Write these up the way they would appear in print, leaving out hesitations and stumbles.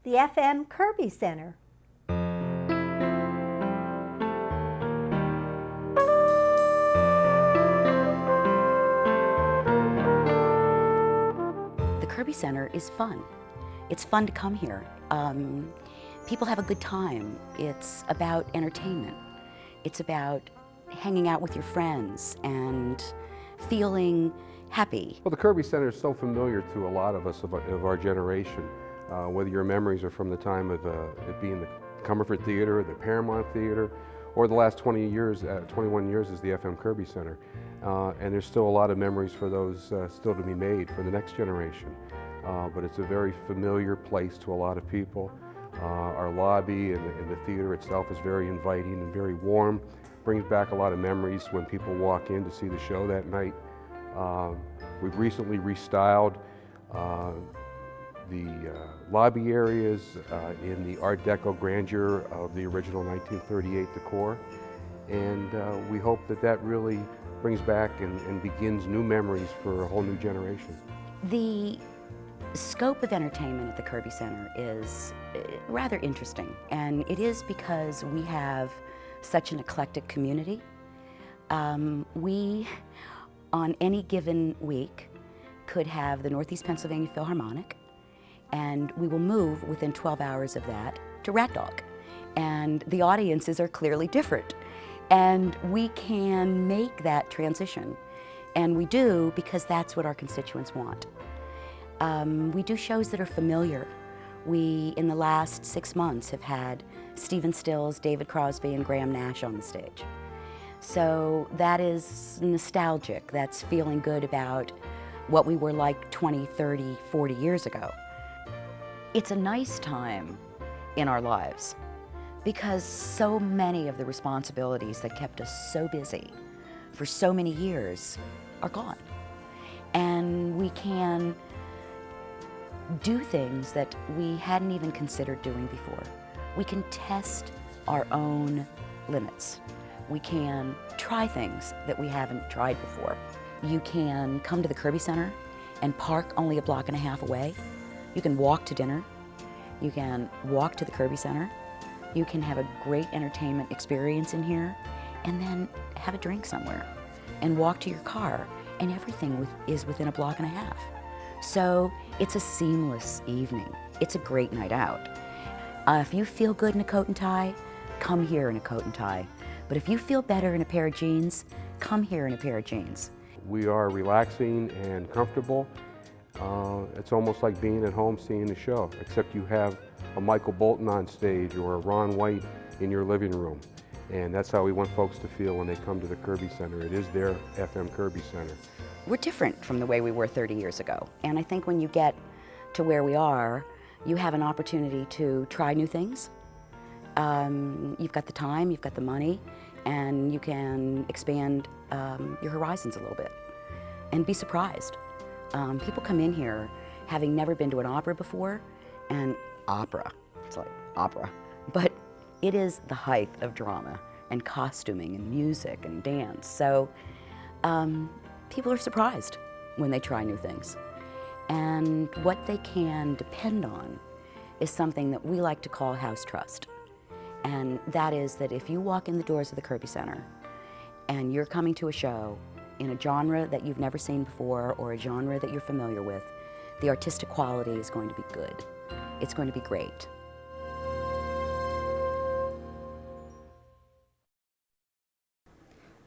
the FM Kirby Center. The Kirby Center is fun. It's fun to come here. People have a good time. It's about entertainment. It's about hanging out with your friends and feeling happy. Well, the Kirby Center is so familiar to a lot of us of our generation, whether your memories are from the time of it being the Comerford Theater, the Paramount Theater, or the last 21 years is the FM Kirby Center. And there's still a lot of memories for those still to be made for the next generation. But it's a very familiar place to a lot of people. Our lobby and the theater itself is very inviting and very warm. Brings back a lot of memories when people walk in to see the show that night. We've recently restyled the lobby areas in the Art Deco grandeur of the original 1938 decor. And we hope that that really brings back and begins new memories for a whole new generation. The scope of entertainment at the Kirby Center is rather interesting, and it is because we have such an eclectic community. We, on any given week, could have the Northeast Pennsylvania Philharmonic, and we will move within 12 hours of that to Rat Dog. And the audiences are clearly different. And we can make that transition. And we do because that's what our constituents want. We do shows that are familiar. We, in the last 6 months, have had Stephen Stills, David Crosby, and Graham Nash on the stage. So that is nostalgic. That's feeling good about what we were like 20, 30, 40 years ago. It's a nice time in our lives because so many of the responsibilities that kept us so busy for so many years are gone. And we can do things that we hadn't even considered doing before. We can test our own limits. We can try things that we haven't tried before. You can come to the Kirby Center and park only a block and a half away. You can walk to dinner. You can walk to the Kirby Center. You can have a great entertainment experience in here and then have a drink somewhere and walk to your car, and everything is within a block and a half. So it's a seamless evening. It's a great night out. If you feel good in a coat and tie, come here in a coat and tie. But if you feel better in a pair of jeans, come here in a pair of jeans. We are relaxing and comfortable. It's almost like being at home seeing the show, except you have a Michael Bolton on stage or a Ron White in your living room. And that's how we want folks to feel when they come to the Kirby Center. It is their FM Kirby Center. We're different from the way we were 30 years ago. And I think when you get to where we are, you have an opportunity to try new things. You've got the time, you've got the money, and you can expand your horizons a little bit and be surprised. People come in here having never been to an opera before, and opera, it's like opera, but it is the height of drama and costuming and music and dance. So people are surprised when they try new things. And what they can depend on is something that we like to call house trust. And that is that if you walk in the doors of the Kirby Center and you're coming to a show in a genre that you've never seen before or a genre that you're familiar with, the artistic quality is going to be good. It's going to be great.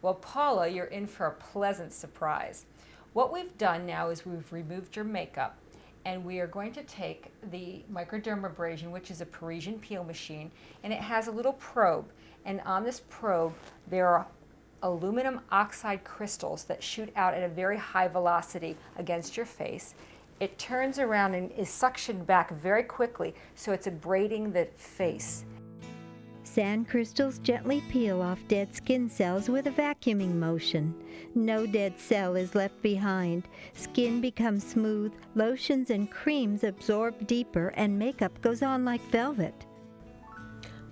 Well, Paula, you're in for a pleasant surprise. What we've done now is we've removed your makeup, and we are going to take the microdermabrasion, which is a Parisian peel machine, and it has a little probe. And on this probe, there are aluminum oxide crystals that shoot out at a very high velocity against your face. It turns around and is suctioned back very quickly, so it's abrading the face. Sand crystals gently peel off dead skin cells with a vacuuming motion. No dead cell is left behind. Skin becomes smooth, lotions and creams absorb deeper, and makeup goes on like velvet.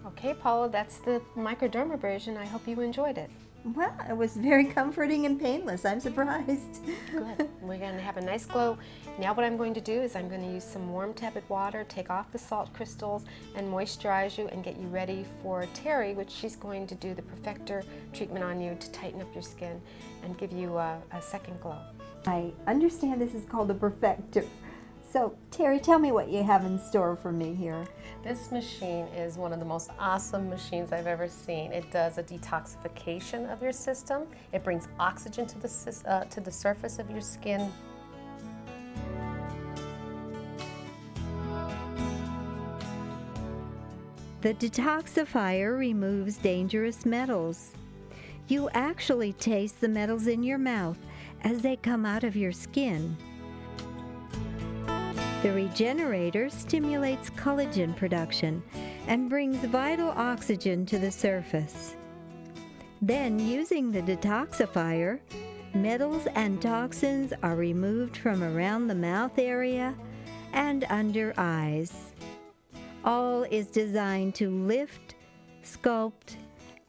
Okay, Paula, that's the microdermabrasion. I hope you enjoyed it. Well, it was very comforting and painless. I'm surprised. Good. We're going to have a nice glow. Now what I'm going to do is I'm going to use some warm tepid water, take off the salt crystals, and moisturize you and get you ready for Terry, which she's going to do the Perfector treatment on you to tighten up your skin and give you a second glow. I understand this is called a Perfector. So, Terry, tell me what you have in store for me here. This machine is one of the most awesome machines I've ever seen. It does a detoxification of your system. It brings oxygen to the surface of your skin. The detoxifier removes dangerous metals. You actually taste the metals in your mouth as they come out of your skin. The regenerator stimulates collagen production and brings vital oxygen to the surface. Then, using the detoxifier, metals and toxins are removed from around the mouth area and under eyes. All is designed to lift, sculpt,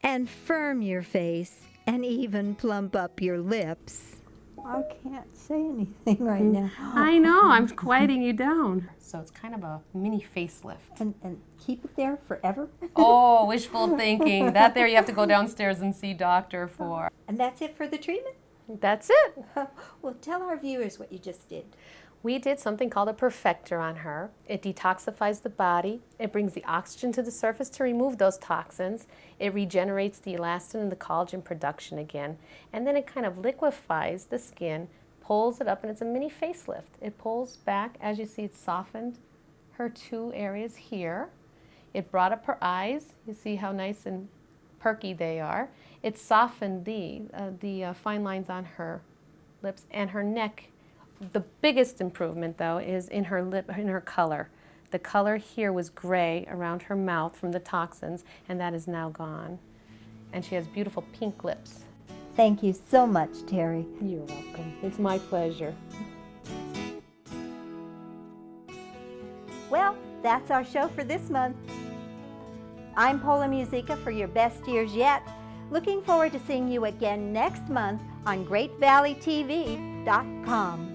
and firm your face and even plump up your lips. I can't say anything right now. I know, I'm quieting you down. So it's kind of a mini facelift. And keep it there forever? Oh, wishful thinking. That there you have to go downstairs and see doctor for. And that's it for the treatment? That's it. Well, tell our viewers what you just did. We did something called a Perfector on her. It detoxifies the body. It brings the oxygen to the surface to remove those toxins. It regenerates the elastin and the collagen production again. And then it kind of liquefies the skin, pulls it up, and it's a mini facelift. It pulls back. As you see, it softened her two areas here. It brought up her eyes. You see how nice and perky they are. It softened the fine lines on her lips and her neck. The biggest improvement, though, is in her color. The color here was gray around her mouth from the toxins, and that is now gone. And she has beautiful pink lips. Thank you so much, Terry. You're welcome. It's my pleasure. Well, that's our show for this month. I'm Paula Musica for your best years yet. Looking forward to seeing you again next month on GreatValleyTV.com.